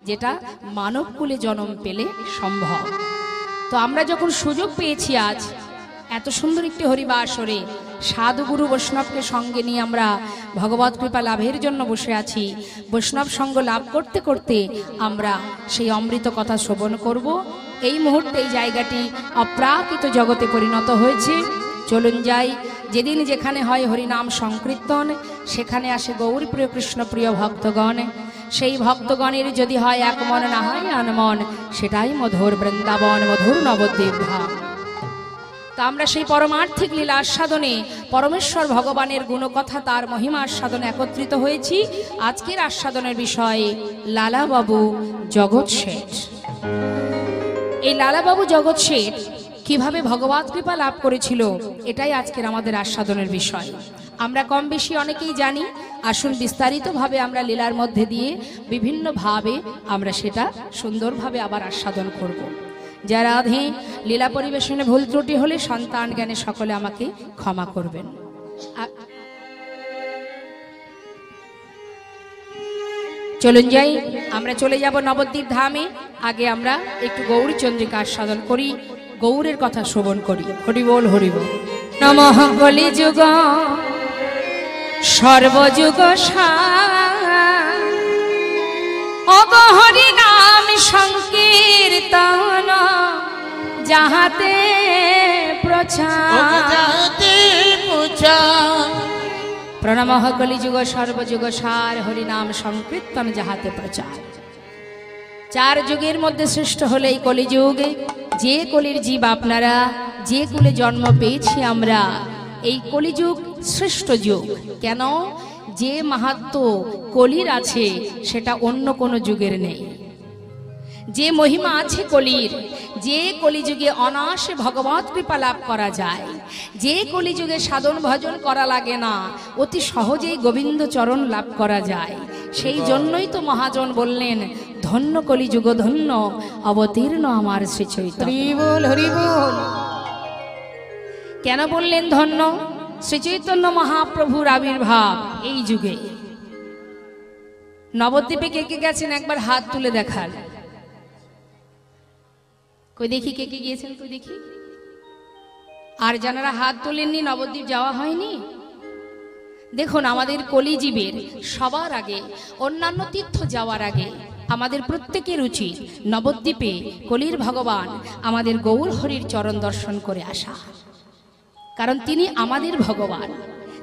যেটা মানবকুলে জন্ম পেলে সম্ভব। তো আমরা যখন সুযোগ পেয়েছি আজ এত সুন্দর একটি হরিবাসরে সাধুগুরু বৈষ্ণবকে সঙ্গে নিয়ে আমরা ভগবত কৃপা লাভের জন্য বসে আছি। বৈষ্ণব সঙ্গ লাভ করতে করতে আমরা সেই অমৃত কথা শ্রবণ করব। এই মুহূর্তে এই জায়গাটি অপ্রাকৃত জগতে পরিণত হয়েছে। চলুন যাই, যেদিন যেখানে হয় হরিনাম সংকীর্তন সেখানে আসে গৌর প্রিয় কৃষ্ণ প্রিয় ভক্তগণ। সেই ভক্তগণের যদি হয় এক মন না হয় আনমন, সেটাই মধুর বৃন্দাবন, মধুর নবদ্বীপ ধাম। তা আমরা সেই পরমার্থিক লীলা আস্বাদনে পরমেশ্বর ভগবানের গুণকথা তার মহিমা আস্বাদনে একত্রিত হয়েছি। আজকের আস্বাদনের বিষয় লালাবাবু জগৎ শেঠ। এই লালাবাবু জগৎ শেঠ কিভাবে ভগবত কৃপা লাভ করেছিল, এটাই আজকের আমাদের আস্বাদনের বিষয়। আমরা কম বেশি অনেকেই জানি। আসুন বিস্তারিতভাবে আমরা লীলার মধ্যে দিয়ে বিভিন্নভাবে আমরা সেটা সুন্দরভাবে আবার আস্বাদন করব। যারা আধে লীলা পরিবেশনে ভুল ত্রুটি হলে সন্তান জ্ঞানে সকলে আমাকে ক্ষমা করবেন। চলুন যাই, আমরা চলে যাব নবদ্বীপ ধামে। আগে আমরা একটু গৌরী চন্দ্রিকা আস্বাদন করি, গৌরের কথা শ্রবণ করি। হরি বল হরি বল। নমঃ কলিযুগ সর্বযুগ অগহরি নাম সংকীর্তন যাহাতে প্রচার। প্রণমঃ কলিযুগ সর্বযুগ সার হরি নাম সংকীর্তন যাহাতে প্রচার। চার যুগের মধ্যে শ্রেষ্ঠ হলো এই কলিযুগে। যে কলির জীব আপনারা, যে কুলে জন্ম পেয়েছি আমরা, এই কলিযুগ শ্রেষ্ঠ যুগ। কেন? যে মাহাত্ম্য কলির আছে সেটা অন্য কোনো যুগের নেই। যে মহিমা আছে কলির, যে কলিযুগে অনায়াসে ভগবত কৃপা লাভ করা যায়, যে কলিযুগে সাধন ভজন করা লাগে না, অতি সহজেই গোবিন্দ চরণ লাভ করা যায়। সেই জন্যই তো মহাজন বললেন, ধন্য কলিযুগ ধন্য অবতীর্ণ আমার শ্রী চৈতন্য। হরি বল হরি বল। কেন বললেন ধন্য? শ্রী চৈতন্য মহাপ্রভুর আবির্ভাব এই যুগে। নবদ্বীপে কে কে গেছেন একবার হাত তুলে দেখান। কই দেখি কে কে গিয়েছেন, তুই দেখি। আর যারা হাত তোলেননি, নবদ্বীপ যাওয়া হয়নি। দেখুন, আমাদের কলিজীবের সবার আগে, অন্যান্য তীর্থ যাওয়ার আগে আমাদের প্রত্যেকের উচিত নবদ্বীপে কলির ভগবান আমাদের গৌর হরির চরণ দর্শন করে আসা। কারণ তিনি আমাদের ভগবান,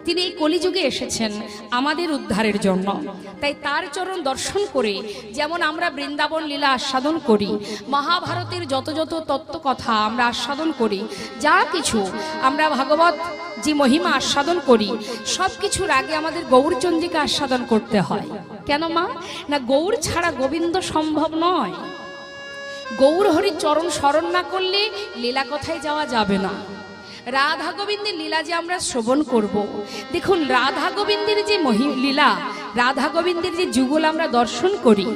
তিনি এই কলিযুগে এসেছেন আমাদের উদ্ধারের জন্য। তাই তার চরণ দর্শন করে যেমন আমরা বৃন্দাবন লীলা আস্বাদন করি, মহাভারতের যত যত তত্ত্ব কথা আমরা আস্বাদন করি, যা কিছু আমরা ভাগবত যে মহিমা আস্বাদন করি, সব কিছুর আগে আমাদের গৌরচন্দ্রিকা আস্বাদন করতে হয়। কেন মা? না, গৌর ছাড়া গোবিন্দ সম্ভব নয়। গৌর হরির চরণ স্মরণ না করলে লীলা কথায় যাওয়া যাবে না। রাধা গোবিন্দের লীলা যে আমরা শ্রবণ করব, দেখুন রাধা গোবিন্দের যে লীলা, রাধা গোবিন্দের যে যুগল আমরা দর্শন করি,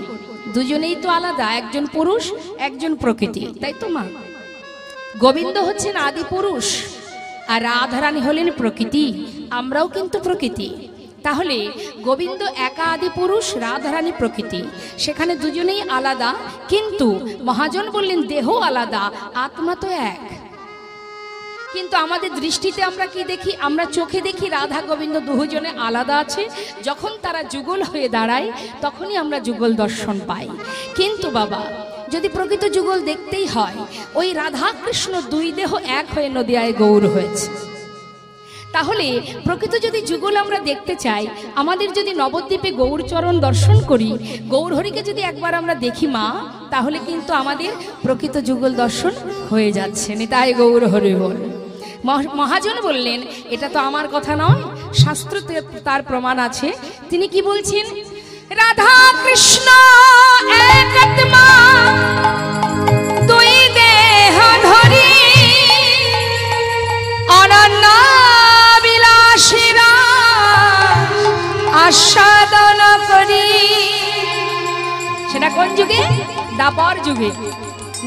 দুজনেই তো আলাদা। একজন পুরুষ, একজন প্রকৃতি, তাই তো মা? গোবিন্দ হচ্ছেন আদি পুরুষ আর রাধারানী হলেন প্রকৃতি। আমরাও কিন্তু প্রকৃতি। তাহলে গোবিন্দ একা আদি পুরুষ, রাধারানী প্রকৃতি, সেখানে দুজনেই আলাদা। কিন্তু মহাজন বললেন দেহ আলাদা, আত্মা তো এক। কিন্তু আমাদের দৃষ্টিতে আমরা কি দেখি? আমরা চোখে দেখি রাধা গোবিন্দ দুজনে আলাদা আছে। যখন তারা যুগল হয়ে দাঁড়ায় তখনই আমরা যুগল দর্শন পাই। কিন্তু বাবা, যদি প্রকৃত যুগল দেখতেই হয়, ওই রাধা কৃষ্ণ দুই দেহ এক হয়ে নদিয়ায় গৌর হয়েছে। তাহলে প্রকৃত যদি যুগল আমরা দেখতে চাই, আমাদের যদি নবদ্বীপে গৌরচরণ দর্শন করি, গৌর হরিকে যদি একবার আমরা দেখি মা, তাহলে কিন্তু আমাদের প্রকৃত যুগল দর্শন হয়ে যাচ্ছে। নিতাই গৌর হরি বল। মহাজন বললেন, এটা তো আমার কথা নয়, শাস্ত্রতে তার প্রমাণ আছে। তিনি কি বলছেন? রাধা কৃষ্ণ এক আত্মা দুই দেহ ধরি অনন্য বিলাসীরা আস্বাদন করি। সেটা কোন যুগে? দাপর যুগে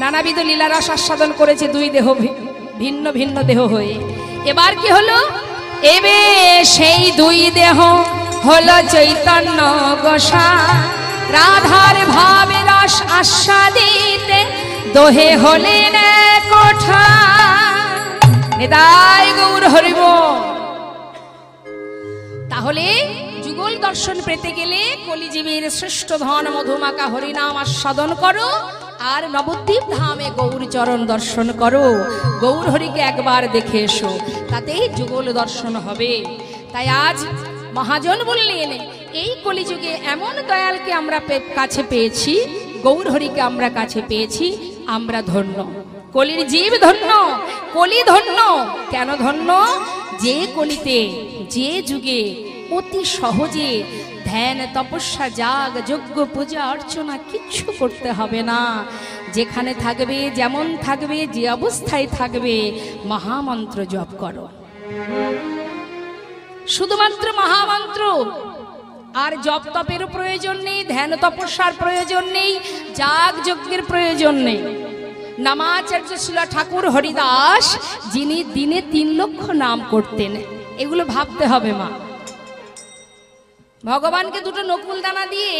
নানাবিধ লীলারস আস্বাদন করেছে দুই দেহ, ভিন্ন ভিন্ন দেহ হয়ে। এবার কি হলো? এবে সেই দুই দেহ হলো চৈতন্য গোসাই, রাধার ভাবে রস দোহে হলেন কোঠা নিতাই গৌর হরিব। তাহলে যুগল দর্শন পেতে গেলে কলিজীবের শ্রেষ্ঠ ধন মধুমাকা হরিনাম আস্বাদন করো, আর নবদ্বীপ ধামে গৌর চরণ দর্শন করো, গৌর হরিকে একবার দেখে এসো, তাতেই যুগল দর্শন হবে। তাই আজ মহাজন বললেন, এই কলিযুগে এমন দয়ালকে আমরা কাছে পেয়েছি, গৌর হরিকে আমরা কাছে পেয়েছি, আমরা ধন্য। কলির জীব ধন্য, কলি ধন্য। কেন ধন্য? যে কলিতে যে যুগে অতি সহজে ধ্যান তপস্যা যাগ যজ্ঞ পূজা অর্চনা কিচ্ছু করতে হবে না, যেখানে থাকবে যেমন থাকবে যে অবস্থায় থাকবে মহামন্ত্র জপ করো, শুধুমাত্র মহামন্ত্র। আর জপ তপেরও প্রয়োজন নেই, ধ্যান তপস্যার প্রয়োজন নেই, যাগ যজ্ঞের প্রয়োজন নেই। নামাচার্য শিল ঠাকুর হরিদাস যিনি দিনে 3 লক্ষ নাম করতেন, এগুলো ভাবতে হবে মা। ভগবানকে 2টো নকুল দানা দিয়ে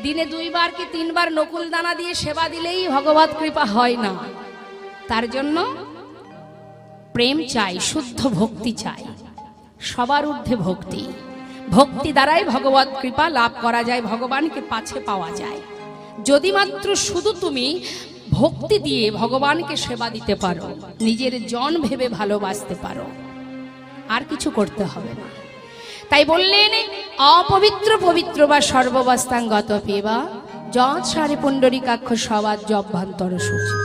দিনে 2 বার কি 3 বার নকুল দানা দিয়ে সেবা দিলেই ভগবত কৃপা হয় না। তার জন্য প্রেম চাই, শুদ্ধ ভক্তি চাই, সবার ঊর্ধ্বে ভক্তি। ভক্তি দ্বারাই ভগবত কৃপা লাভ করা যায়, ভগবানকে পাছে পাওয়া যায়। যদি মাত্র শুধু তুমি ভক্তি দিয়ে ভগবানকে সেবা দিতে পারো, নিজের জন ভেবে ভালোবাসতে পারো, আর কিছু করতে হবে না। তাই বললেন, অপবিত্র পবিত্র বা সর্ববস্থাঙ্গত পেবা যৎ সারে পুণ্ডরিকাক্ষ সবাদ জভ্যন্তর সূচি।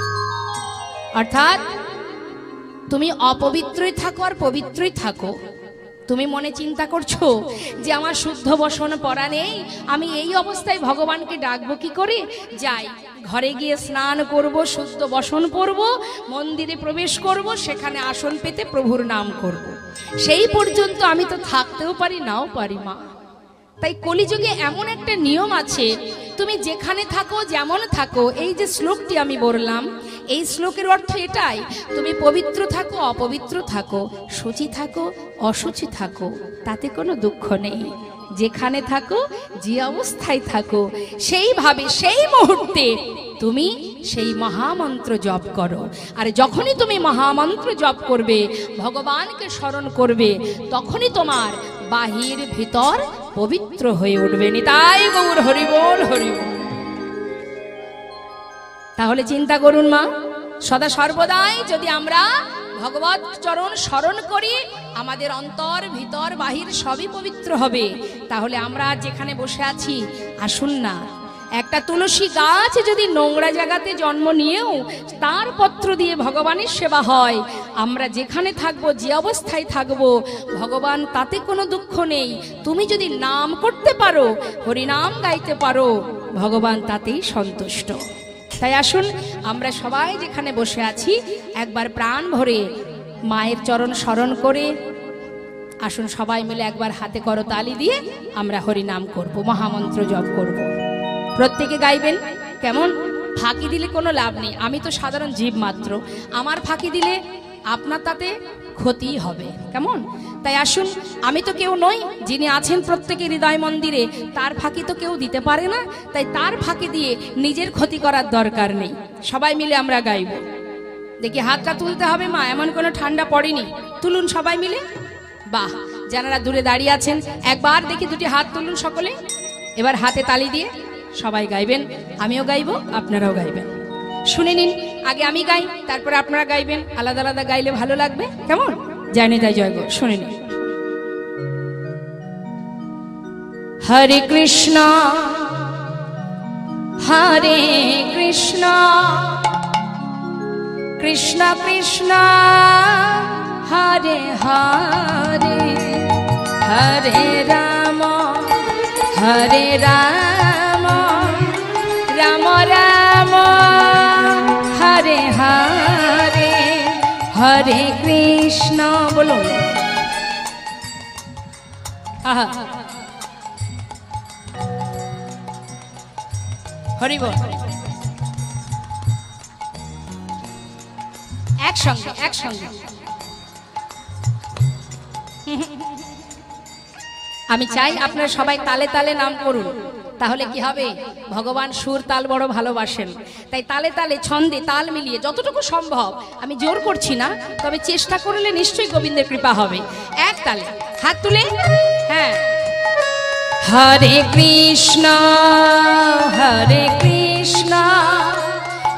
অর্থাৎ তুমি অপবিত্রই থাকো আর পবিত্রই থাকো। তুমি মনে চিন্তা করছো যে আমার শুদ্ধ বসন পড়া নেই, আমি এই অবস্থায় ভগবানকে ডাকবো কি করে? যাই ঘরে গিয়ে স্নান করব, শুদ্ধ বসন পড়ব, মন্দিরে প্রবেশ করব, সেখানে আসন পেতে প্রভুর নাম করব। সেই পর্যন্ত আমি তো থাকতেও পারি, নাও পারি মা। তাই কলিযুগে এমন একটা নিয়ম আছে, তুমি যেখানে থাকো যেমন থাকো, এই যে শ্লোকটি আমি বললাম, এই শ্লোকের অর্থ এটাই, তুমি পবিত্র থাকো অপবিত্র থাকো, শুচি থাকো অশুচি থাকো, তাতে কোনো দুঃখ নেই। যেখানে থাকো যে অবস্থায় থাকো, সেইভাবে সেই মুহূর্তে তুমি সেই মহামন্ত্র জপ করো। আর যখনই তুমি মহামন্ত্র জপ করবে, ভগবানকে স্মরণ করবে, তখনই তোমার বাহির ভিতর পবিত্র হয়ে উঠবে। নিতাই গৌর হরি বল, হরি বল। তাহলে চিন্তা করুন মা, সদা সর্বদাই যদি আমরা ভগবত চরণ স্মরণ করি, আমাদের অন্তর ভিতর বাহির সবই পবিত্র হবে। তাহলে আমরা যেখানে বসে আছি, আসুন না, একটা তুলসী গাছ যদি নোংরা জায়গাতে জন্ম নিয়েও তার পত্র দিয়ে ভগবানের সেবা হয়, আমরা যেখানে থাকবো যে অবস্থায় থাকবো, ভগবান তাতে কোনো দুঃখ নেই। তুমি যদি নাম করতে পারো, হরিনাম গাইতে পারো, ভগবান তাতেই সন্তুষ্ট। তাই আসুন আমরা সবাই যেখানে বসে আছি একবার প্রাণ ভরে মায়ের চরণ স্মরণ করে আসুন, সবাই মিলে একবার হাতে করতালি দিয়ে আমরা হরিনাম করব, মহামন্ত্র জপ করব। প্রত্যেকে গাইবেন। কেমন? ফাঁকি দিলে কোনো লাভ নেই, আমি তো সাধারণ জীব মাত্র, আমার ফাঁকি দিলে আপনার তাতে ক্ষতি হবে। কেমন? তাই আসুন, আমি তো কেউ নই, যিনি আছেন প্রত্যেকের হৃদয় মন্দিরে, তার ফাঁকি তো কেউ দিতে পারে না। তাই তার ফাঁকি দিয়ে নিজের ক্ষতি করার দরকার নেই। সবাই মিলে আমরা গাইব। দেখি হাতটা তুলতে হবে মা, এমন কোনো ঠান্ডা পড়েনি, তুলুন সবাই মিলে। বাহ, যারা দূরে দাঁড়িয়ে আছেন একবার দেখি 2টি হাত তুলুন সকলে। এবার হাতে তালি দিয়ে সবাই গাইবেন, আমিও গাইব, আপনারাও গাইবেন। শুনে নিন, আগে আমি গাই, তারপরে আপনারা গাইবেন, আলাদা আলাদা গাইলে ভালো লাগবে। কেমন? জানি তাই জয় গো। শুনে নিন। হরে কৃষ্ণ হরে কৃষ্ণ কৃষ্ণ কৃষ্ণ হরে হরে, হরে রাম হরে রাম, রাম রাম হরে হরে, হরে কৃষ্ণ। বলুন আহা, হরি বল। একসঙ্গে একসঙ্গে। আমি চাই আপনারা সবাই তালে তালে নাম করুন। তাহলে কি হবে? ভগবান সুর তাল বড় ভালোবাসেন, তাই তালে তালে ছন্দে তাল মিলিয়ে যতটুকু সম্ভব, আমি জোর করছি না, তবে চেষ্টা করলে নিশ্চয়ই গোবিন্দের কৃপা হবে। এক তালে হাত তুলে, হ্যাঁ, হরে কৃষ্ণ হরে কৃষ্ণ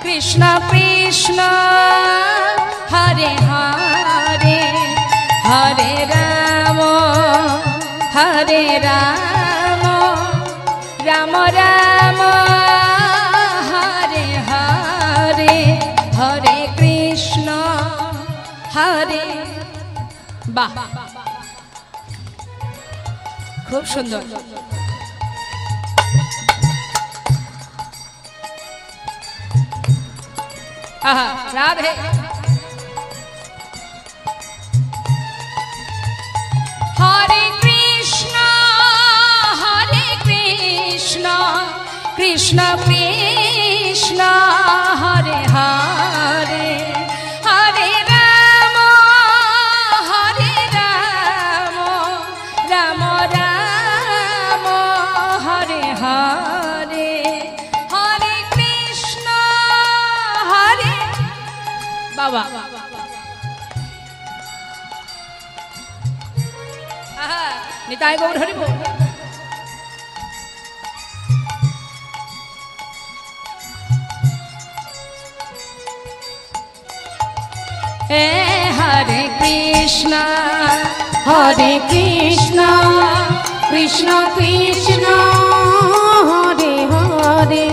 কৃষ্ণ কৃষ্ণ হরে হরে, হরে রাম হরে রাম, রাম রাম হরে হরে, হরে কৃষ্ণ হরে। বাহ, খুব সুন্দর। আহা, রাধে। হরে কৃষ্ণ কৃষ্ণ কৃষ্ণ হরে হরে, হরে রাম রাম রাম হরে হরে, হরে কৃষ্ণ হরে। বাবা, নিতাই গৌর হরি বল। হরে কৃষ্ণ কৃষ্ণ কৃষ্ণ হরে হরে,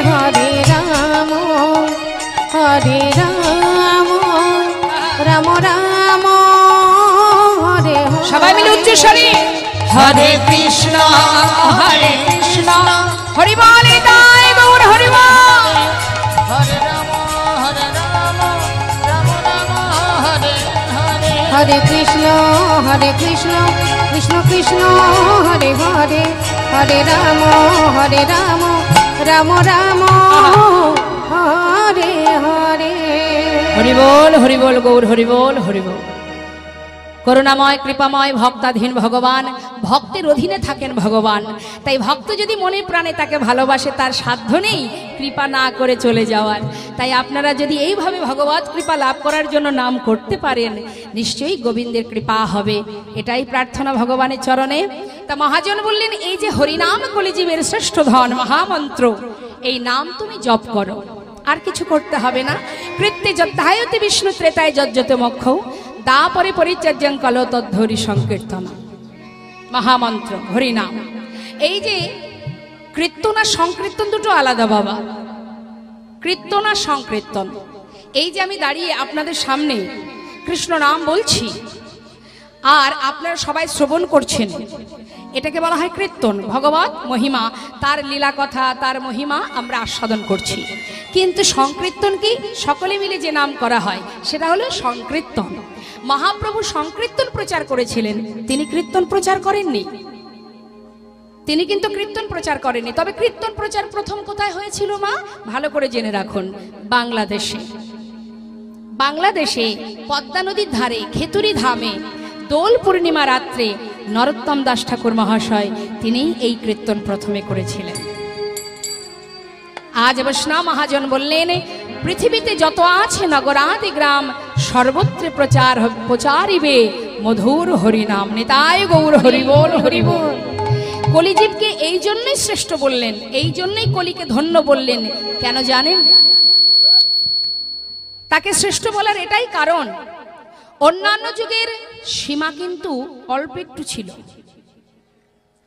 হরে রাম রাম রাম হরে হরে। সবাই মিলে উচ্চস্বরে হরে কৃষ্ণ হরি বল, নিতাই গৌর হরি বল। হরে রাম হরে কৃষ্ণ কৃষ্ণ কৃষ্ণ হরে হরে, হরে রাম রাম রাম হরে হরে। হরি বল গৌর হরি বল, হরি বল। করুণাময় কৃপাময় ভক্তাধীন ভগবান, ভক্তের অধীনে থাকেন ভগবান। তাই ভক্ত যদি মনে প্রাণে তাকে ভালোবাসে, তার সাধ্য নেই কৃপা না করে চলে যাওয়ার। তাই আপনারা যদি এইভাবে ভগবত কৃপা লাভ করার জন্য নাম করতে পারেন, নিশ্চয়ই গোবিন্দের কৃপা হবে, এটাই প্রার্থনা ভগবানের চরণে। তা মহাজন বললেন, এই যে হরিনাম কলিজীবের শ্রেষ্ঠ ধন মহামন্ত্র, এই নাম তুমি জপ করো, আর কিছু করতে হবে না। কৃত্যে যদ্ধায়তে বিষ্ণু ত্রেতায় যজ্জতে মোক্ষ, তারপরে পরিচর্যং কলো তদ্ধরি সংকীর্তন। মহামন্ত্র হরিনাম। এই যে কীর্তন আর সংকীর্তন দুটো আলাদা বাবা। কীর্তন আর সংকীর্তন, এই যে আমি দাঁড়িয়ে আপনাদের সামনে কৃষ্ণ নাম বলছি আর আপনারা সবাই শ্রবণ করছেন, এটাকে বলা হয় কীর্তন। ভগবত মহিমা, তার লীলা কথা, তার মহিমা আমরা আস্বাদন করছি। কিন্তু সংকীর্তন কি? সকলে মিলে যে নাম করা হয় সেটা হলো সংকীর্তন। মহাপ্রভু সংকীর্তন প্রচার করেছিলেন, তিনি কীর্তন প্রচার করেননি। তিনি কিন্তু কীর্তন প্রচার করেননি। তবে কীর্তন প্রচার প্রথম কোথায় হয়েছিল মা? ভালো করে জেনে রাখুন, বাংলাদেশে। বাংলাদেশে পদ্মা নদীর ধারে খেতুরি ধামে দোল পূর্ণিমা রাত্রে নরোত্তম দাস ঠাকুর মহাশয় তিনি এই কীর্তন প্রথমে করেছিলেন। আজ বৈষ্ণব মহাজন বললেন, পৃথিবীতে যত আছে নগরাদি গ্রাম, সর্বত্র প্রচারিবে মধুর হরিনাম। নিতাই গৌর হরি বল, হরি বল। কলিজীবকে এই জন্যই শ্রেষ্ঠ বললেন, এই জন্যই কলিকে ধন্য বললেন। কেন জানেন? তাকে শ্রেষ্ঠ বলার এটাই কারণ, অন্যান্য যুগের সীমা কিন্তু অল্প একটু ছিল,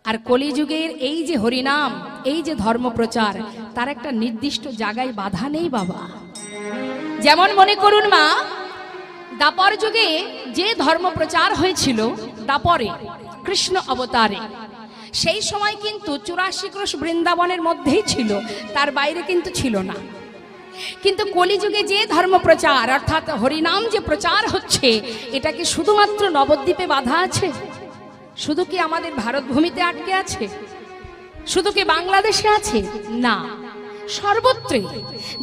আর কলিযুগের এই যে হরিনাম, এই যে ধর্ম প্রচার, তার একটা নির্দিষ্ট জায়গায় বাধা নেই বাবা। যেমন মনে করুন মা, দাপর যুগে যে ধর্ম প্রচার হয়েছিল, দাপরে কৃষ্ণ অবতারে, সেই সময় কিন্তু 84 ক্রোশ বৃন্দাবনের মধ্যেই ছিল, তার বাইরে কিন্তু ছিল না। কিন্তু কলিযুগে যে ধর্ম প্রচার অর্থাৎ হরিনাম যে প্রচার হচ্ছে, এটা কি শুধুমাত্র নবদ্বীপে বাধা আছে? শুধু কি আমাদের ভারত ভূমিতে আটকে আছে? শুধু কি বাংলাদেশে আছে? না, সর্বত্র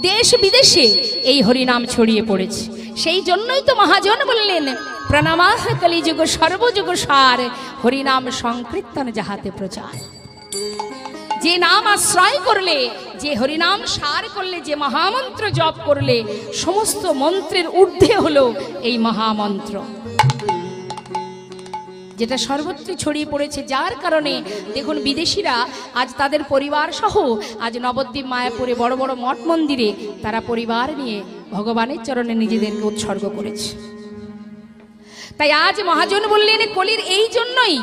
দেশ বিদেশে এই হরিনাম ছড়িয়ে পড়েছে। সেই জন্যই তো মহাজন বললেন, প্রণামাহ কলিযুগ সর্বযুগ সার, হরিনাম সংকীর্তন যাহাতে প্রচার। যে নাম আশ্রয় করলে, যে হরিনাম সার করলে, যে মহামন্ত্র জপ করলে, সমস্ত মন্ত্রের ঊর্ধ্বে হলো এই মহামন্ত্র, যেটা সর্বত্র ছড়িয়ে পড়েছে। যার কারণে দেখুন বিদেশিরা আজ তাদের পরিবার সহ আজ নবদ্বীপ মায়াপুরে বড় বড় মঠ মন্দিরে তারা পরিবার নিয়ে ভগবানের চরণে নিজেদেরকে উৎসর্গ করেছে। তাই আজ মহাজন বললেন কলির এই জন্যই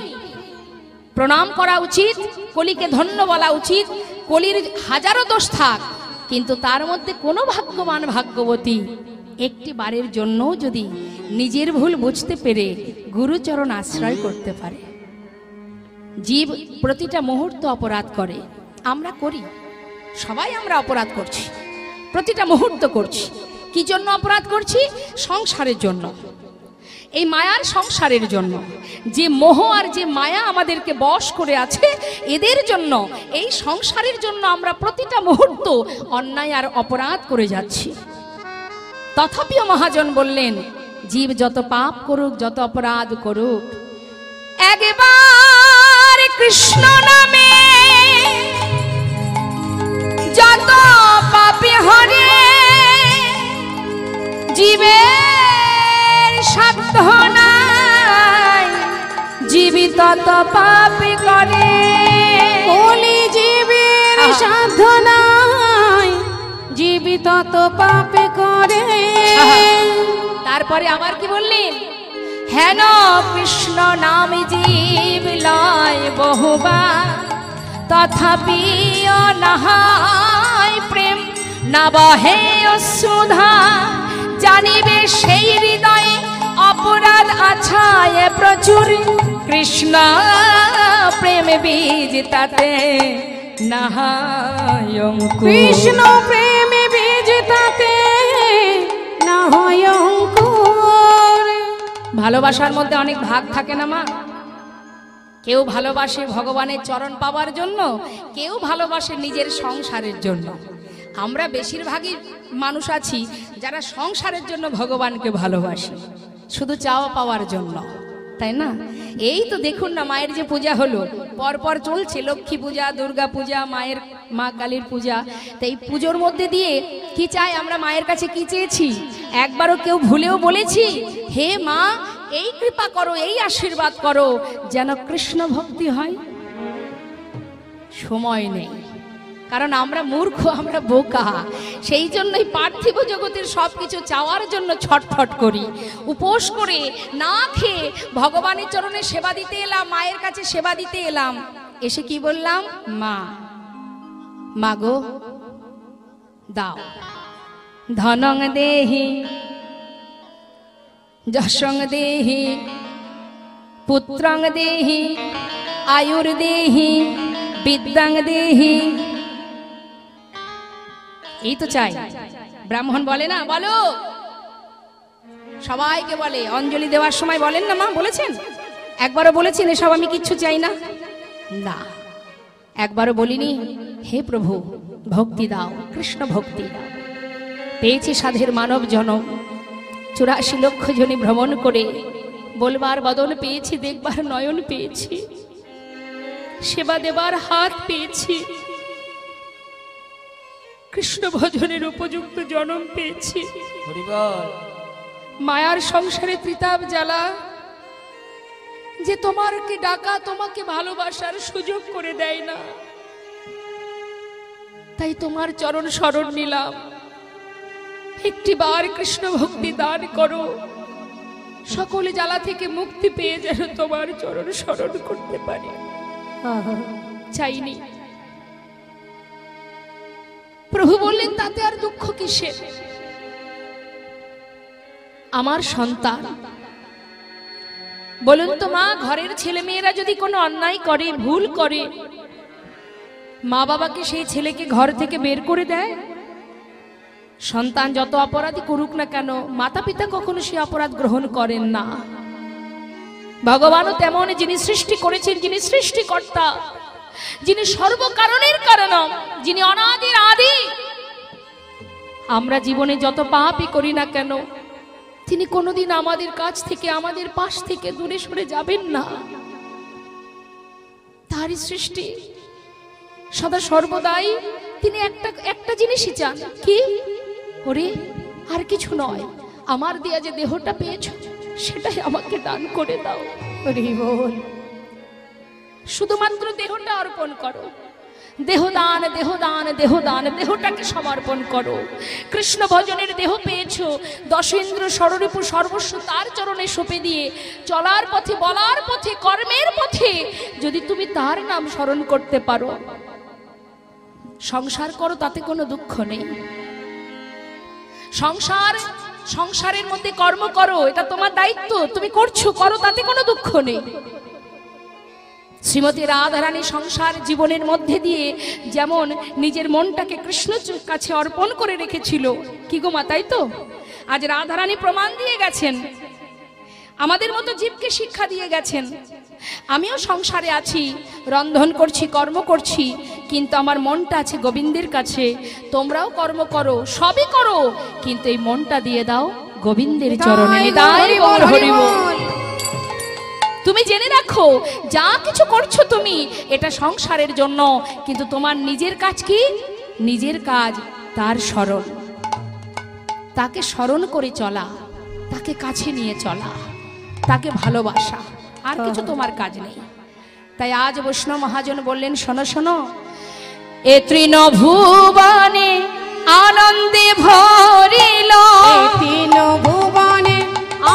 প্রণাম করা উচিত, কলিকে ধন্য বলা উচিত। কলির হাজারো দোষ থাক, কিন্তু তার মধ্যে কোনো ভাগ্যবান ভাগ্যবতী একটি বারের জন্য যদি নিজের ভুল বুঝতে পেরে গুরুচরণ আশ্রয় করতে পারে। জীব প্রতিটা মুহূর্ত অপরাধ করে, আমরা করি, সবাই আমরা অপরাধ করছি, প্রতিটা মুহূর্ত করছি। কি জন্য অপরাধ করছি? সংসারের জন্য, এই মায়ার সংসারের জন্য। যে মোহ আর যে মায়া আমাদেরকে বশ করে আছে, এদের জন্য, এই সংসারের জন্য আমরা প্রতিটা মুহূর্ত অন্যায় আর অপরাধ করে যাচ্ছি। তথাপিও মহাজন বললেন জীব যত পাপ করুক, যত অপরাধ করুক, একবার কৃষ্ণ নামে যত পাপে হরে, জীবের সাধ্য নাই, জীবী তত পাপে করে। কলি জীবের সাধ্য নাই, জীবী তত পাপে করে। তারপরে আবার কি বললেন? হেন কৃষ্ণ নাম জীব লয় বহুবার, তথাপি অনাহায় প্রেম না বহে অশ্রুধা, জানিবে সেই হৃদয়ে অপরাধ আছায় প্রচুর, কৃষ্ণ প্রেম বীজ তাতে নাহায় অঙ্কুর। কৃষ্ণ প্রেমে বীজ তাতে না হয় অঙ্কুর। ভালোবাসার মধ্যে অনেক ভাগ থাকে না মা? কেউ ভালোবাসে ভগবানের চরণ পাওয়ার জন্য, কেউ ভালোবাসে নিজের সংসারের জন্য। আমরা বেশিরভাগই মানুষ আছি যারা সংসারের জন্য ভগবানকে ভালোবাসি, শুধু চাওয়া পাওয়ার জন্য, তাই না? এই তো দেখুন না, মায়ের যে পূজা হলো, পরপর চলছে লক্ষ্মী পূজা, দুর্গা পূজা, মায়ের মা কালীর পূজা। তো এই পুজোর মধ্যে দিয়ে কি চাই আমরা? মায়ের কাছে কি চেয়েছি? একবারও কেউ ভুলেও বলেছি হে মা এই কৃপা করো, এই আশীর্বাদ করো যেন কৃষ্ণ ভক্তি হয়? সময় নেই, কারণ আমরা মূর্খ, আমরা বোকা। সেই জন্যই পার্থিব জগতের সবকিছু চাওয়ার জন্য ছটফট করি, উপোস করে না খেয়ে ভগবানের চরণে সেবা দিতে এলাম, মায়ের কাছে সেবা দিতে এলাম, এসে কি বললাম? মা, মাগো দাও, ধনং দেহি, যশং দেহি, পুত্রং দেহি, আয়ুর দেহি, বিদ্যাং দেহি। এই তো চাই। ব্রাহ্মণ বলে না, বলো, সবাইকে বলে, অঞ্জলি দেওয়ার সময় বলেন না মা? বলেছেন? একবারও বলেছেন এসব আমি কিচ্ছু চাই না? না, একবারও বলিনি হে প্রভু ভক্তি দাও, কৃষ্ণ ভক্তি দাও। পেয়েছি সাধের মানব জনম, 84 লক্ষ জনি ভ্রমণ করে, বলবার বদন পেয়েছি, দেখবার নয়ন পেয়েছি, সেবা দেবার হাত পেয়েছি, কৃষ্ণ ভজনের উপযুক্ত জনম পেয়েছি। মায়ার সংসারে ত্রিতাপ জ্বালা, যে তোমারকে ডাকা, তোমাকে ভালোবাসার সুযোগ করে দেয় না। তাই তোমার চরণ শরণ নিলাম, একটি বার কৃষ্ণ ভক্তি দান করো, সকল জ্বালা থেকে মুক্তি পেয়ে যেন তোমার চরণ শরণ করতে পারি। চাইনি। প্রভু বললেন তাতে আর দুঃখ কিসের? আমার সন্তান, বলুন তো মা, ঘরের ছেলে মেয়েরা যদি কোনো অন্যায় করে, ভুল করে, মা বাবাকে সেই ছেলেকে ঘর থেকে বের করে দেয়? সন্তান যত অপরাধী করুক না কেন, মাতা পিতা কখনো সে অপরাধ গ্রহণ করেন না। ভগবানও তেমন, যিনি সৃষ্টি করেছেন, যিনি সৃষ্টিকর্তা, যিনি সর্বকারণের কারণম, যিনি অনাদির আদি, আমরা জীবনে যত পাপই করি না কেন, তিনি কোনোদিন আমাদের কাছ থেকে, আমাদের পাশ থেকে দূরে সরে যাবেন না। তারই সৃষ্টি, সদা সর্বদাই তিনি একটা জিনিসই চান, কি? ওরে আর কিছু নয়, আমার দেয়া যে দেহটা পেয়েছো সেটাই আমাকে দান করে দাও। হরি বল। শুধুমাত্র দেহটা অর্পণ করো, দেহদান দেহদান দেহদান, দেহটাকে সমর্পণ করো। কৃষ্ণ ভজনের দেহ পেয়েছো, দশেন্দ্র ষড়রিপু সর্বস্ব তার চরণে সঁপে দিয়ে চলার পথে, বলার পথে, কর্মের পথে যদি তুমি তার নাম স্মরণ করতে পারো, সংসার করো, তাতে কোনো দুঃখ নেই। সংসারের মধ্যে কর্ম করো, এটা তোমার দায়িত্ব, তুমি করছো, করো, তাতে কোনো দুঃখ নেই। শ্রীমতী রাধারানী সংসার জীবনের মধ্যে দিয়ে যেমন নিজের মনটাকে কৃষ্ণর কাছে অর্পণ করে রেখেছিল, কি গো মা, তাই তো? আজ রাধারানী প্রমাণ দিয়ে গেছেন, আমাদের মতো জীবকে শিক্ষা দিয়ে গেছেন। আমিও সংসারে আছি, রন্ধন করছি, কর্ম করছি, কিন্তু আমার মনটা আছে গোবিন্দের কাছে। তোমরাও কর্ম করো, সবই করো, কিন্তু এই মনটা দিয়ে দাও গোবিন্দের চরণে। নিতাই গৌর হরি বল। তুমি জেনে রাখো, যা কিছু করছো তুমি এটা সংসারের জন্য, কিন্তু তোমার নিজের কাজ কি? নিজের কাজ তার স্মরণ, তাকে স্মরণ করে চলা, তাকে কাছে নিয়ে চলা, তাকে ভালোবাসা, আর কিছু তোমার কাজ নেই। তাই আজ বৈষ্ণব মহাজন বললেন, শোনো শোনো, এ তৃণভুবনে আনন্দে ভরিল, তৃণভুবনে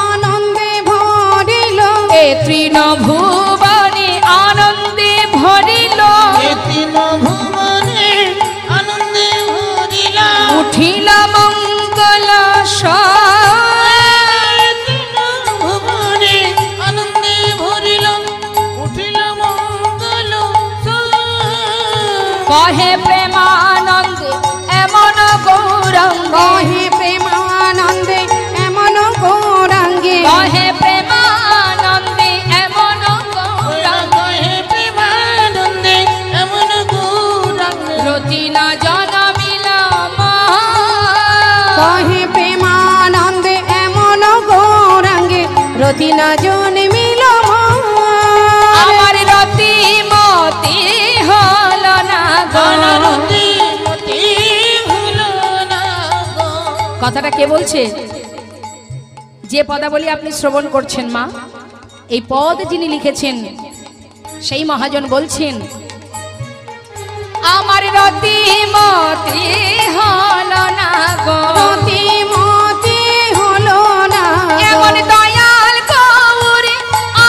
আনন্দে ভরিল, এ তৃণভুবনে আনন্দে ভরিল, তৃণভুবনে আনন্দে ভরিল, উঠিল মঙ্গল তৃণভুবনে আনন্দে ভরিল, উঠিল মঙ্গল কহে প্রেমানন্দে এমন গৌরঙ্গ, কহে প্রেমানন্দে এমন গৌরাঙ্গে, কহে প্রেমানন্দে এমন গৌরঙ্গ, কহে প্রেমানন্দে এমন গৌরাঙ্গ, রতি না জনমিল কহে প্রেমানন্দে এমন গৌরাঙ্গে, রতি না জন্মিল আমার রতি মতি হল না গো। রতি মতি হলো না গো। কথাটা কে বলছে? যে পদাবলী আপনি শ্রবণ করছেন মা, এই পদ যিনি লিখেছেন সেই মহাজন বলছেন, আমার রতি মতি হল না গো, রতি মতি হলো না গো। এমন দয়াল গৌরী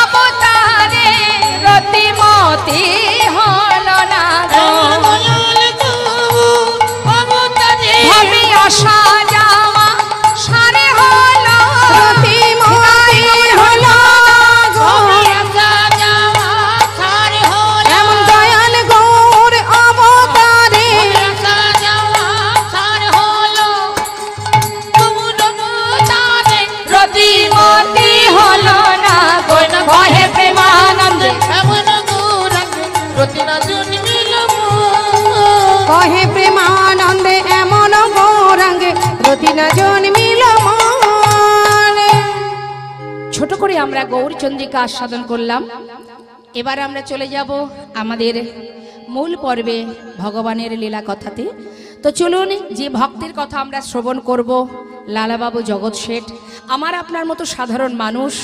অবতারে রতি মতি হল না গো, দয়াল গো অবতারে ভাবি আশা যাওয়া সারে হল, রতি মতি হলো গো। আসা যাওয়া সারে হলো, এমন দয়াল গৌর অবতারে, আসা যাওয়া সারে হলো, তবু জানে রতি মতি হল না গো, কহে প্রেমানন্দে এমন গৌরাঙ্গ, রতি না জন্মিল কহে প্রেমানন্দে এমন গৌরাঙ্গে, রতি না জন্মিল মনে। ছোট করে আমরা গৌরচন্দ্রিকা আস্বাদন করলাম। এবার আমরা চলে যাব আমাদের মূল পর্বে, ভগবানের লীলা কথাতে। তো চলুন, যে ভক্তের কথা আমরা শ্রবণ করব, লালাবাবু জগৎ শেঠ, আমার আপনার মতো সাধারণ মানুষ,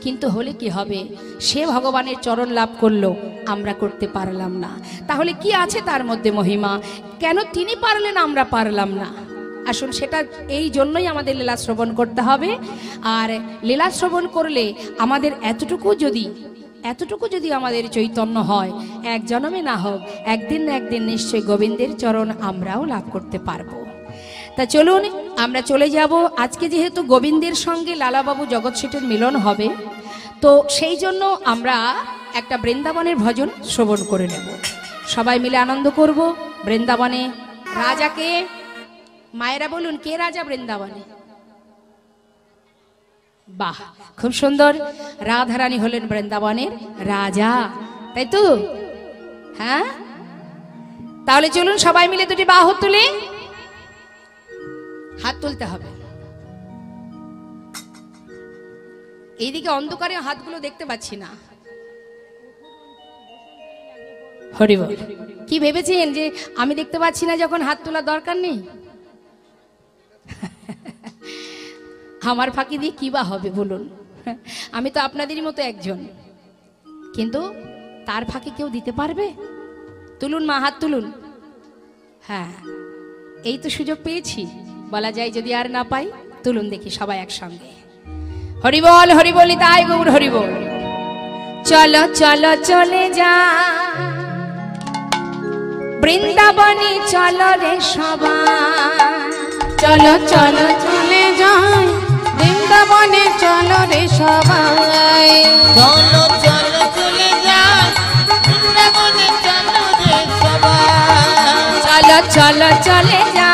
কিন্তু হলে কি হবে, সে ভগবানের চরণ লাভ করলো, আমরা করতে পারলাম না। তাহলে কি আছে তার মধ্যে মহিমা? কেন তিনি পারলেন, আমরা পারলাম না? আসুন, সেটা এই জন্যই আমাদের লীলা শ্রবণ করতে হবে। আর লীলা শ্রবণ করলে আমাদের এতটুকু যদি আমাদের চৈতন্য হয়, এক জন্মে না হোক একদিন না একদিন নিশ্চয়ই গোবিন্দের চরণ আমরাও লাভ করতে পারবো। তা চলুন আমরা চলে যাব। আজকে যেহেতু গোবিন্দের সঙ্গে লালাবাবু জগৎ শেঠের মিলন হবে, তো সেই জন্য আমরা একটা বৃন্দাবনের ভজন শ্রবণ করে নেব, সবাই মিলে আনন্দ করব। বৃন্দাবনে রাজাকে, মায়েরা বলুন, কে রাজা বৃন্দাবনে? বাহ, খুব সুন্দর। রাধারানী হলেন বৃন্দাবনের রাজা, তাই তো? হ্যাঁ, তাহলে চলুন সবাই মিলে দুটি বাহু তুলে, হাত তুলতে হবে। এইদিকে অন্ধকারে হাতগুলো দেখতে পাচ্ছি না। হরি বল। কি ভেবেছেন যে আমি দেখতে পাচ্ছি না যখন হাত তোলার দরকার নেই? আমার ফাঁকি দিয়ে কি বা হবে বলুন? আমি তো আপনাদেরই মতো একজন, কিন্তু তার ফাঁকি কেউ দিতে পারবে? তুলুন মা, হাত তুলুন। হ্যাঁ, এই তো সুযোগ পেয়েছি, বলা যায় যদি আর না পাই। তুলুন দেখি সবাই একসঙ্গে। হরি বল, হরি বলি তাই গৌর হরি বল। চলো চলো চলে যা বৃন্দাবনে, চলো রে সবাই। চলো চলো চলে যাই বৃন্দাবনে, চলো রে সবাই। চলো চলো চলে যাই বৃন্দাবনে, চলো রে সবাই। চলো চলো চলে যা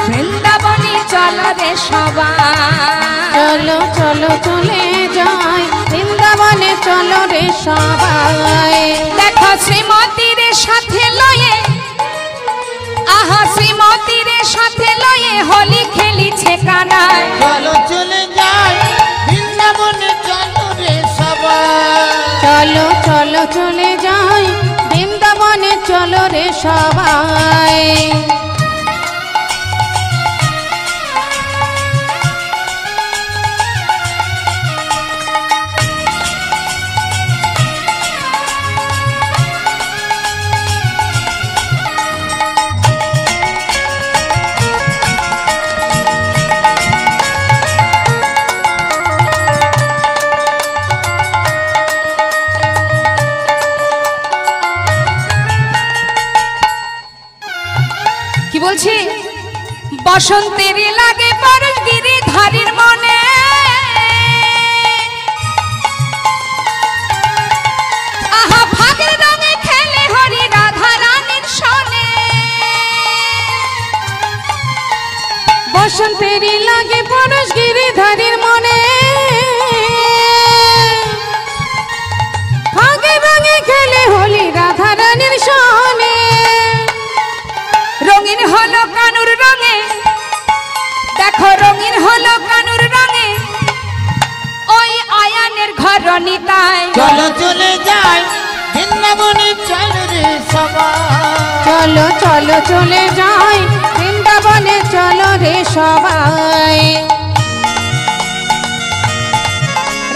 বৃন্দাবনে, চলো রে সবাই। চলো চলো চলে যাই বৃন্দাবনে, চলো রে সবাই। দেখো শ্রীমতীর সাথে লয়ে, আহা শ্রীমতীর সাথে লয়ে হোলি খেলিছে কানায়। চলো চলে যাই বৃন্দাবনে, চলো রে সবাই। চলো চলো চলে যাই বৃন্দাবনে, চলো রে সবাই। কি বলছি? বসন্তের লাগে পরশ গিরিধারীর মনে, আহা ফাগের রঙে খেলে হরি রাধা রানীর সনে। বসন্তেরই লাগে পরশ গিরিধারীর মনে, ফাগে ফাগে খেলে হোলি রাধা রানীর সনে। রঙিন হলো কানুর রঙে, দেখো রঙিন হলো কানুর রঙে ওই আয়ানের ঘর নিতাই। চলো চলে যাই বৃন্দাবনে, চলো রে সবাই। চলো চলো চলে যাই বৃন্দাবনে, চলো রে সবাই।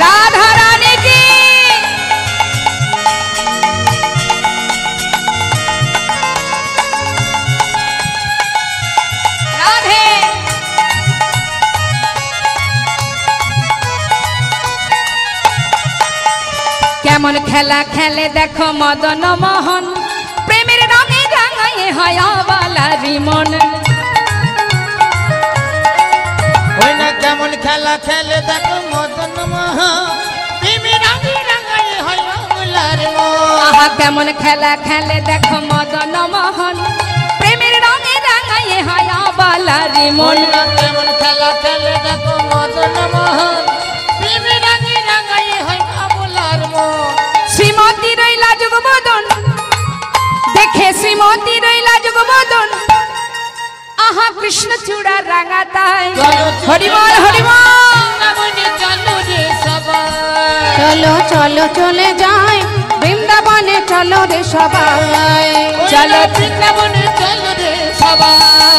রাধা রানী কি রাধে। কেমন খেলা খেলে দেখো মদন মোহন, প্রেমের রঙে রাঙায়ে হয় আবালারি মন। ওই না কেমন খেলা খেলে দেখো মদন মোহন, প্রেমের রঙে রাঙায় হয় বাংলার মন। আহা কেমন খেলা খেলে দেখো মদন মোহন, প্রেমের রঙে রাঙায়ে হয় আবালারি মন। ওই না কেমন খেলা খেলে দেখো মদন মোহন, প্রেমের রঙে রাঙায় হয় বাংলার মন। শ্রীমতী রইলা যুগবদন, দেখে শ্রীমতী রইলা যুগবদন, আহা কৃষ্ণ চূড়া রাঙা তাই। হরি বল, হরি বল। বৃন্দাবনে, চলো রে সবাই। চলো চলো চলে যাই বৃন্দাবনে, চলো রে সবাই। চলো বৃন্দাবনে, চলো রে সবাই।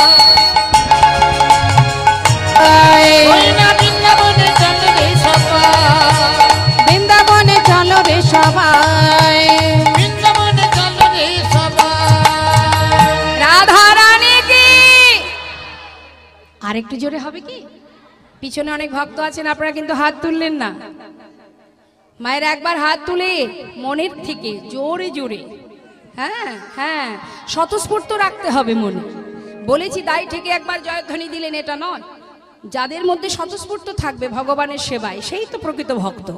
ওই না বৃন্দাবনে, চলো রে সবাই। বৃন্দাবনে, চলো রে সবাই। বৃন্দাবনে, চলো রে সবাই। রাধা রানী কি। আরেকটু জোরে হবে কি? পিছনে অনেক ভক্ত আছেন, আপনারা কিন্তু হাত তুললেন না। মায়ের একবার হাত তুলে মনের থেকে জোরে জোরে, হ্যাঁ হ্যাঁ, স্বতঃস্ফূর্ত রাখতে হবে মনে। বলেছি দাই থেকে একবার জয়ধ্বনি দিলেন, এটা নয়। যাদের মধ্যে স্বতঃস্ফূর্ত থাকবে ভগবানের সেবায়, সেই তো প্রকৃত ভক্ত।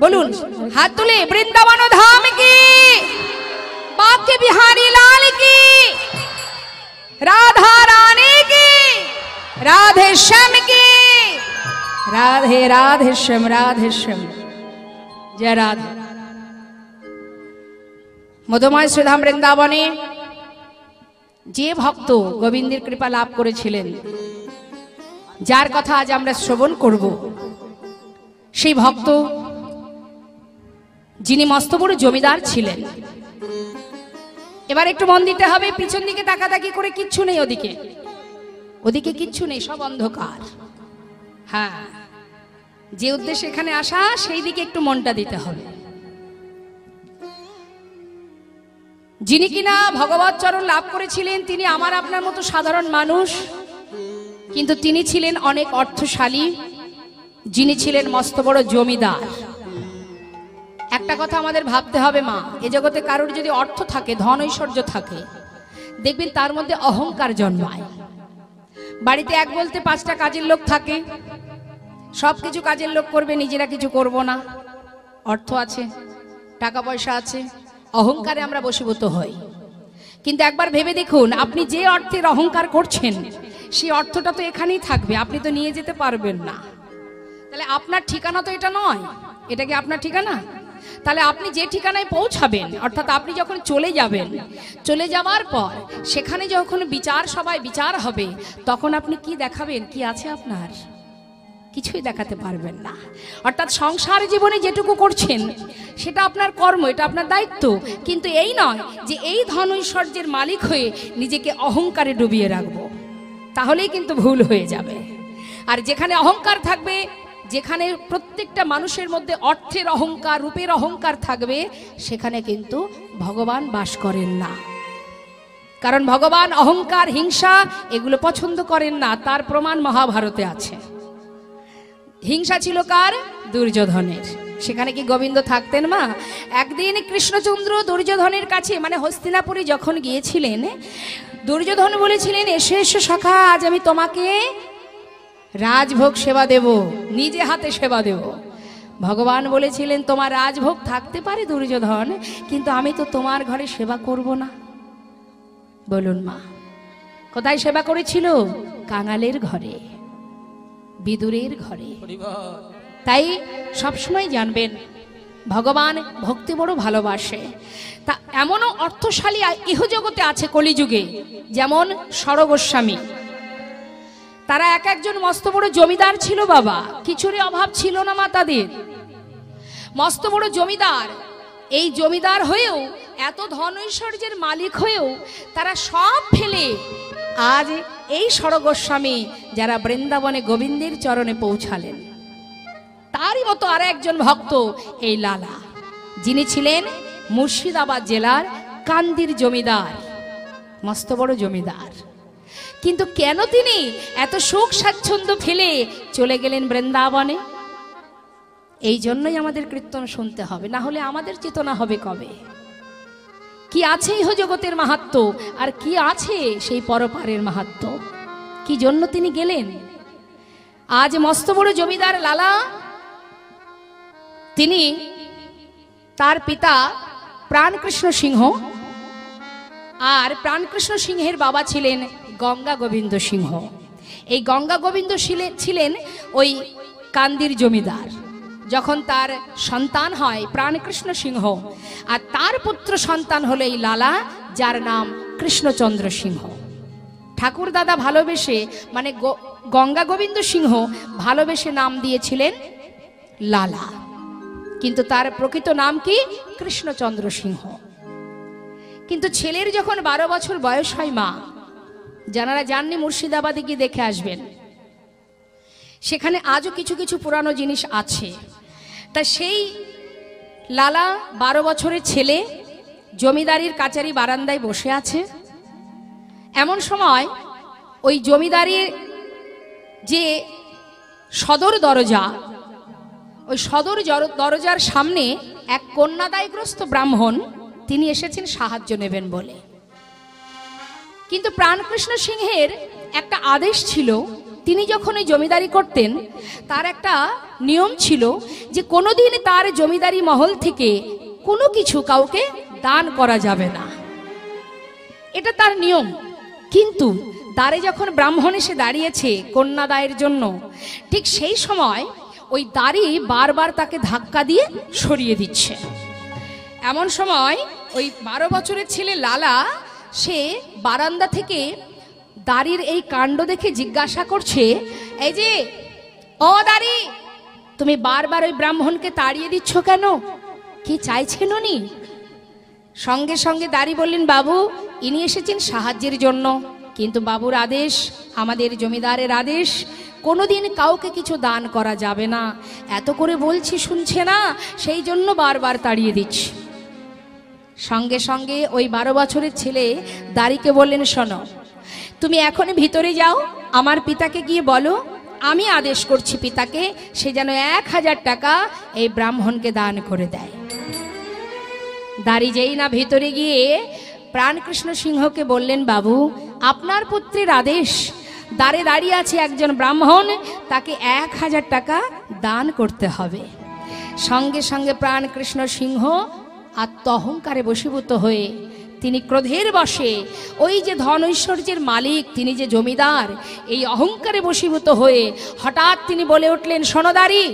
বলুন হাত তুলে, বৃন্দাবন ধাম কি, বাক্য বিহারী লাল কি, রাধা রানী কি, রাধে শ্যাম কি, রাধে রাধে শ্যাম, রাধে শ্যাম, জয় রাধে। মধুময় শ্রীধাম বৃন্দাবনে যে ভক্ত গোবিন্দের কৃপা লাভ করেছিলেন, যার কথা আজ আমরা শ্রবণ করব, সেই ভক্ত যিনি মস্ত বড় জমিদার ছিলেন, এবার একটু মন দিতে হবে, পিছন দিকে তাকাতাকি করে কিচ্ছু নেই, ওদিকে ওদিকে কিচ্ছু নেই, সব অন্ধকার। হ্যাঁ, যে উদ্দেশ্যে এখানে আসা সেই দিকে একটু মনটা দিতে হবে। যিনি কিনা ভগবত চরণ লাভ করেছিলেন তিনি আমার আপনার মতো সাধারণ মানুষ, কিন্তু তিনি ছিলেন অনেক অর্থশালী, যিনি ছিলেন মস্ত বড় জমিদার। একটা কথা আমাদের ভাবতে হবে মা, এ জগতে কারোর যদি অর্থ থাকে, ধন ঐশ্বর্য থাকে, দেখবেন তার মধ্যে অহংকার জন্মায়। বাড়িতে এক বলতে 5টা কাজের লোক থাকে, সবকিছু কাজের লোক করবে, নিজেরা কিছু করব না। অর্থ আছে, টাকা পয়সা আছে, অহংকারে আমরা বশীভূত হই। কিন্তু একবার ভেবে দেখুন, আপনি যে অর্থের অহংকার করছেন সেই অর্থটা তো এখানেই থাকবে, আপনি তো নিয়ে যেতে পারবেন না। তাহলে আপনার ঠিকানা তো এটা নয়, এটা কি আপনার ঠিকানা? তাহলে আপনি যে ঠিকানায় পৌঁছাবেন, অর্থাৎ আপনি যখন চলে যাবেন, চলে যাওয়ার পর সেখানে যখন বিচার সভায় বিচার হবে, তখন আপনি কি দেখাবেন? কি আছে আপনার? কিছুই দেখাতে পারবেন না। অর্থাৎ সংসার জীবনে যেটুকু করছেন সেটা আপনার কর্ম, এটা আপনার দায়িত্ব, কিন্তু এই নয় যে এই ধন ঐশ্বর্যের মালিক হয়ে নিজেকে অহংকারে ডুবিয়ে রাখবো, তাহলেই কিন্তু ভুল হয়ে যাবে। আর যেখানে অহংকার থাকবে, যেখানে প্রত্যেকটা মানুষের মধ্যে অর্থের অহংকার, রূপের অহংকার থাকবে, সেখানে কিন্তু ভগবান বাস করেন না। কারণ ভগবান অহংকার, হিংসা এগুলো পছন্দ করেন না। তার প্রমাণ মহাভারতে আছে। হিংসা ছিল কার? দুর্যোধনের। সেখানে কি গোবিন্দ থাকতেন মা? একদিন কৃষ্ণচন্দ্র দুর্যোধনের কাছে, মানে হস্তিনাপুরে যখন গিয়েছিলেন, দুর্যোধন বলেছিলেন, এসে এসে সখা, আজ আমি তোমাকে রাজভোগ সেবা দেব, নিজে হাতে সেবা দেব। ভগবান বলেছিলেন, তোমার রাজভোগ থাকতে পারে দুর্যোধন, কিন্তু আমি তো তোমার ঘরে সেবা করব না। বলুন মা, কোথায় সেবা করেছিল? কাঙালের ঘরে, বিদুরের ঘরে। তাই সবসময় জানবেন ভগবান ভক্তি বড় ভালোবাসে। তা এমনও অর্থশালী ইহজগতে আছে কলিযুগে, যেমন সরগোস্বামী। তারা এক একজন মস্ত বড় জমিদার ছিল বাবা, কিছুরই অভাব ছিল না মা তাদের। মস্ত বড় জমিদার, এই জমিদার হয়েও, এত ধন ঐশ্বর্যের মালিক হয়েও তারা সব ফেলে আজ এই সরগোস্বামী যারা বৃন্দাবনে গোবিন্দের চরণে পৌঁছালেন, তারই মতো আর একজন ভক্ত এই লালা, যিনি ছিলেন মুর্শিদাবাদ জেলার কান্দির জমিদার, মস্ত বড় জমিদার। কিন্তু কেন তিনি এত সুখ স্বাচ্ছন্দ্য ফেলে চলে গেলেন বৃন্দাবনে? এই জন্যই আমাদের কীর্তন শুনতে হবে, না হলে আমাদের চেতনা হবে কবে? কি আছে ইহ জগতের মাহাত্ম্য, আর কি আছে সেই পরপারের মাহাত্ম্য? কি জন্য তিনি গেলেন? আজ মস্ত বড় জমিদার লালা, তিনি, তার পিতা প্রাণকৃষ্ণ সিংহ, আর প্রাণকৃষ্ণ সিংহের বাবা ছিলেন গঙ্গা গোবিন্দ সিংহ। এই গঙ্গা গোবিন্দ ছিলেন ওই কান্দির জমিদার। যখন তার সন্তান হয় প্রাণকৃষ্ণ সিংহ, আর তার পুত্র সন্তান হলো এই লালা, যার নাম কৃষ্ণচন্দ্র সিংহ। ঠাকুর দাদা ভালোবেসে, মানে গঙ্গা গোবিন্দ সিংহ ভালোবেসে নাম দিয়েছিলেন লালা, কিন্তু তার প্রকৃত নাম কি? কৃষ্ণচন্দ্র সিংহ। কিন্তু ছেলের যখন 12 বছর বয়স হয় মা, যারা যাননি মুর্শিদাবাদে গিয়ে দেখে আসবেন, সেখানে আজও কিছু কিছু পুরানো জিনিস আছে। তা সেই লালা 12 বছরের ছেলে জমিদারির কাচারি বারান্দায় বসে আছে। এমন সময় ওই জমিদারির যে সদর দরজা, ওই সদর দরজার সামনে এক কন্যাদায়গ্রস্ত ব্রাহ্মণ, তিনি এসেছেন সাহায্য নেবেন বলে। কিন্তু প্রাণকৃষ্ণ সিংহের একটা আদেশ ছিল, তিনি যখন এই জমিদারি করতেন তার একটা নিয়ম ছিল যে কোনোদিন তার জমিদারি মহল থেকে কোনো কিছু কাউকে দান করা যাবে না, এটা তার নিয়ম। কিন্তু দ্বারে যখন ব্রাহ্মণ এসে দাঁড়িয়েছে কন্যাদায়ের জন্য, ঠিক সেই সময় ওই দাড়ি বারবার তাকে ধাক্কা দিয়ে সরিয়ে দিচ্ছে। এমন সময় ওই 12 বছরের ছেলে লালা, সে বারান্দা থেকে দাড়ির এই কাণ্ড দেখে জিজ্ঞাসা করছে, এই যে ও দাড়ি, তুমি বারবার ওই ব্রাহ্মণকে তাড়িয়ে দিচ্ছ কেন? কি চাইছেন উনি? সঙ্গে সঙ্গে দাঁড়ি বললেন, বাবু ইনি এসেছেন সাহায্যের জন্য, কিন্তু বাবুর আদেশ, আমাদের জমিদারের আদেশ, কোনোদিন কাউকে কিছু দান করা যাবে না। এত করে বলছি শুনছে না, সেই জন্য বারবার তাড়িয়ে দিচ্ছি। সঙ্গে সঙ্গে ওই 12 বছরের ছেলে দাঁড়িকে বললেন, শোনো, তুমি এখনই ভিতরে যাও, আমার পিতাকে গিয়ে বলো আমি আদেশ করছি পিতাকে, সে যেন 1000 টাকা এই ব্রাহ্মণকে দান করে দেয়। দাঁড়ি যেই না ভিতরে গিয়ে প্রাণকৃষ্ণ সিংহকে বললেন, বাবু আপনার পুত্রের আদেশ, দ্বারে দাঁড়িয়ে আছে একজন ব্রাহ্মণ, তাকে 1000 টাকা দান করতে হবে। সঙ্গে সঙ্গে প্রাণকৃষ্ণ সিংহ আত্ম অহংকারে বশীভূত হয়ে তিনি ক্রোধের বশে, ওই যে ধন ঐশ্বর্যের মালিক, তিনি যে জমিদার, এই অহংকারে বশীভূত হয়ে হঠাৎ তিনি বলে উঠলেন, সোনদারি,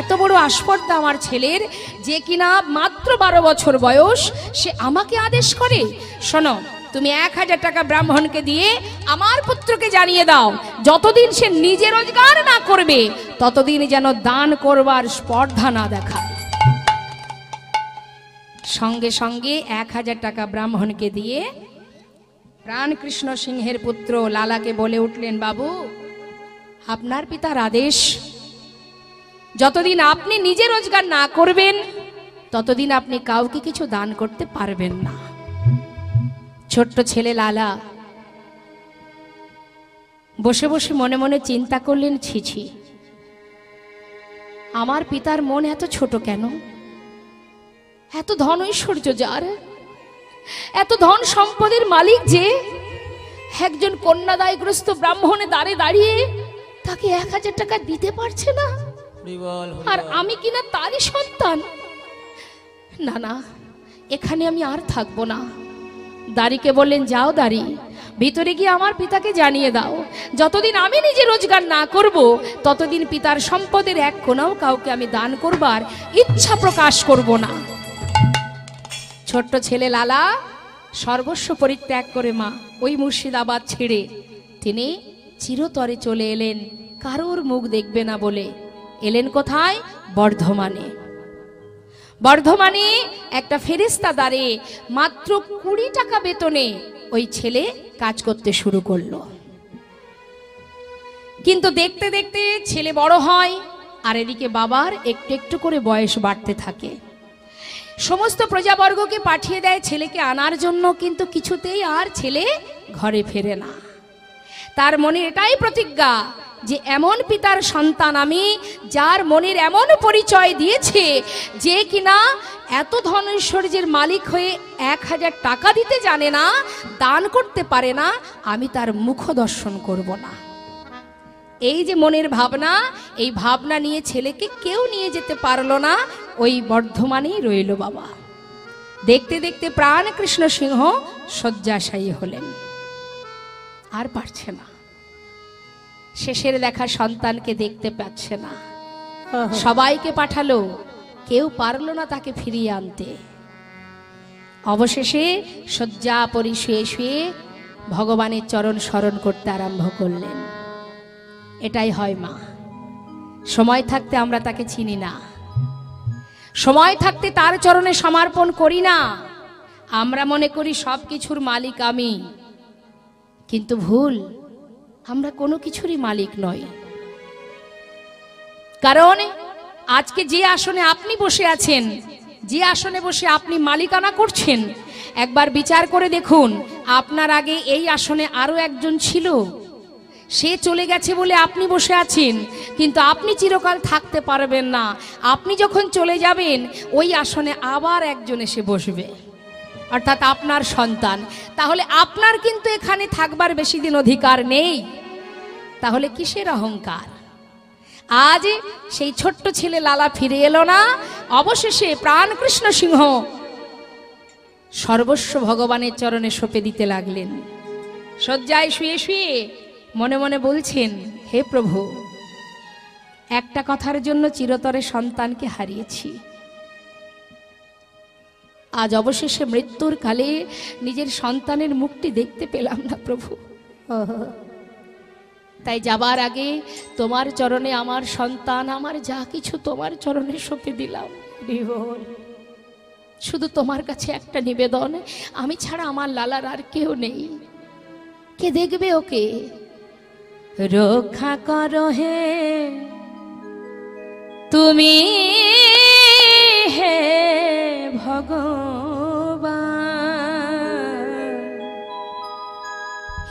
এত বড় আস্পর্ধা আমার ছেলের, যে কিনা মাত্র 12 বছর বয়স, সে আমাকে আদেশ করে। শোনো, তুমি 1000 টাকা ব্রাহ্মণকে দিয়ে আমার পুত্রকে জানিয়ে দাও, যতদিন সে নিজে রোজগার না করবে ততদিন যেন দান করবার স্পর্ধা না দেখায়। সঙ্গে সঙ্গে 1000 টাকা ব্রাহ্মণকে দিয়ে প্রাণকৃষ্ণ সিংহের পুত্র লালাকে বলে উঠলেন, বাবু আপনার পিতার আদেশ, যতদিন আপনি নিজে রোজগার না করবেন ততদিন আপনি কাউকে কিছু দান করতে পারবেন না। ছোট্ট ছেলে লালা বসে বসে মনে মনে চিন্তা করলেন, ছিছি, আমার পিতার মন এত ছোট কেন? এত ধন ঐশ্বর্য যার, এত ধন সম্পদের মালিক, যে একজন কন্যাদায়গ্রস্ত ব্রাহ্মণে দ্বারে দাঁড়িয়ে তাকে 1000 টাকা দিতে পারছে না, আর আমি কিনা তারই সন্তান। না না, এখানে আমি আর থাকবো না। দাঁড়িকে বললেন, যাও দাঁড়ি, ভিতরে গিয়ে আমার পিতাকে জানিয়ে দাও, যতদিন আমি নিজে রোজগার না করব ততদিন পিতার সম্পদের এক কোনাও কাউকে আমি দান করবার ইচ্ছা প্রকাশ করব না। ছোট্ট ছেলে লালা সর্বস্ব পরিত্যাগ করে মা ওই মুর্শিদাবাদ ছেড়ে তিনি চিরতরে চলে এলেন, কারোর মুখ দেখবে না বলে। এলেন কোথায়? বর্ধমানে। বর্ধমানে একটা ফেরেশতাদারে মাত্র 20 টাকা বেতনে ওই ছেলে কাজ করতে শুরু করলো। কিন্তু দেখতে দেখতে ছেলে বড় হয়, আর এদিকে বাবার একটু একটু করে বয়স বাড়তে থাকে। সমস্ত প্রজাবর্গকে পাঠিয়ে দেয় ছেলেকে আনার জন্য, কিন্তু কিছুতেই আর ছেলে ঘরে ফেরে না। তার মনে এটাই প্রতিজ্ঞা যে এমন পিতার সন্তান আমি, যার মনের এমন পরিচয় দিয়েছে যে কিনা এত ধন ঐশ্বর্যের মালিক হয়ে 1000 টাকা দিতে জানে না, দান করতে পারে না, আমি তার মুখ দর্শন করব না। এই যে মনের ভাবনা, এই ভাবনা নিয়ে ছেলেকে কেউ নিয়ে যেতে পারলো না, ওই বর্ধমানেই রইল বাবা। দেখতে দেখতে প্রাণকৃষ্ণ সিংহ শয্যাশায়ী হলেন, আর পারছে না, শেষের দেখা সন্তানকে দেখতে পাচ্ছে না। সবাইকে পাঠালো, কেউ পারল না তাকে ফিরিয়ে আনতে। অবশেষে শয্যা পরি শুয়ে শুয়ে ভগবানের চরণ স্মরণ করতে আরম্ভ করলেন। এটাই হয় মা, সময় থাকতে আমরা তাকে চিনি না, সময় থাকতে তার চরণে সমর্পণ করি না। আমরা মনে করি সব কিছুর মালিক আমি, কিন্তু ভুল, আমরা কোনো কিছুরই মালিক নই। কারণ আজকে যে আসনে আপনি বসে আছেন, যে আসনে বসে আপনি মালিকানা করছেন, একবার বিচার করে দেখুন, আপনার আগে এই আসনে আরো একজন ছিল, সে চলে গেছে বলে আপনি বসে আছেন, কিন্তু আপনি চিরকাল থাকতে পারবেন না। আপনি যখন চলে যাবেন ওই আসনে আবার একজন এসে বসবে, অর্থাৎ আপনার সন্তান। তাহলে আপনার কিন্তু এখানে থাকবার বেশি দিন অধিকার নেই। তাহলে কিসের অহংকার? আজ সেই ছোট্ট ছেলে লালা ফিরে এলো না। অবশেষে প্রাণকৃষ্ণ সিংহ সর্বস্ব ভগবানের চরণে সঁপে দিতে লাগলেন। শয্যায় শুয়ে শুয়ে মনে মনে বলছেন, হে প্রভু, একটা কথার জন্য চিরতরে সন্তানকে হারিয়েছি, আজ অবশেষে মৃত্যুর কালে নিজের সন্তানের মুখটি দেখতে পেলাম না প্রভু। তাই যাবার আগে তোমার চরণে আমার সন্তান, আমার যা কিছু তোমার চরণে সঁপে দিলাম। শুধু তোমার কাছে একটা নিবেদন, আমি ছাড়া আমার লালার আর কেউ নেই, কে দেখবে ওকে? রক্ষা করো হে তুমি হে ভগবান,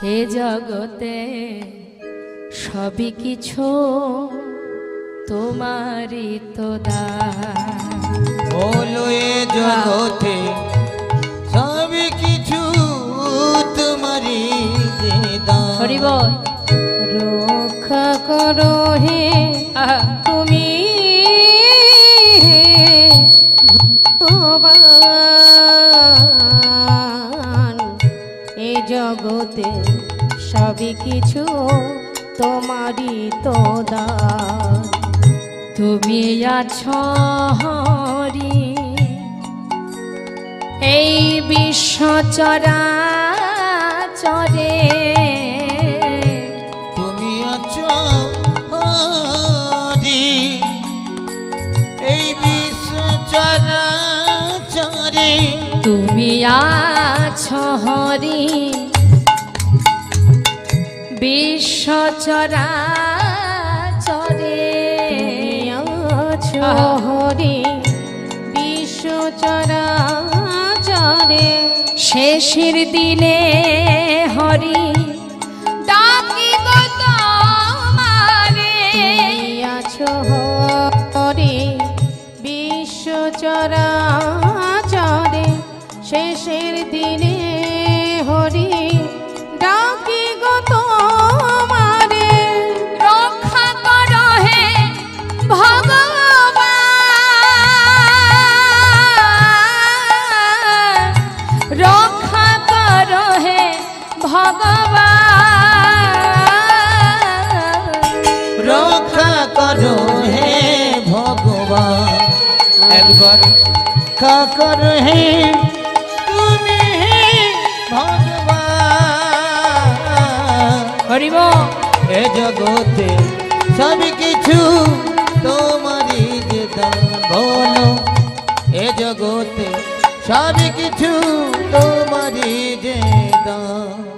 হে জগতে সবই কিছু তোমারই তো দান। বলো এ জগতে সবই কিছু তোমারই যে দান। হরি বল। রক্ষা করো হে আহা, তুমি ভগবান, এ জগতে সবই কিছু তোমারই তো দান। তুমি আছো হরি এই বিশ্ব চরাচরে, তুমি আছো হরি এই বিশ্ব চরাচরে। তুমি আছো হরি বিশ্ব চরাচরে, আছো হরি বিশ্ব চরাচরে। শেষের দিনে হরি ডাকিব তোমারে, আছো হরি বিশ্ব চরাচরে। শেষের দিনে হরি ডাকি গো তোমারে। রক্ষা করো হে ভগবান, রক্ষা করো হে ভগবান, রক্ষা করো হে ভগবান, একবার রক্ষা করো হে তুমি হে ভগবান। হরি বল। এ জগতে সব কিছু তোমারই যে দান। বলো এ জগতে সব কিছু তোমারই যে দান।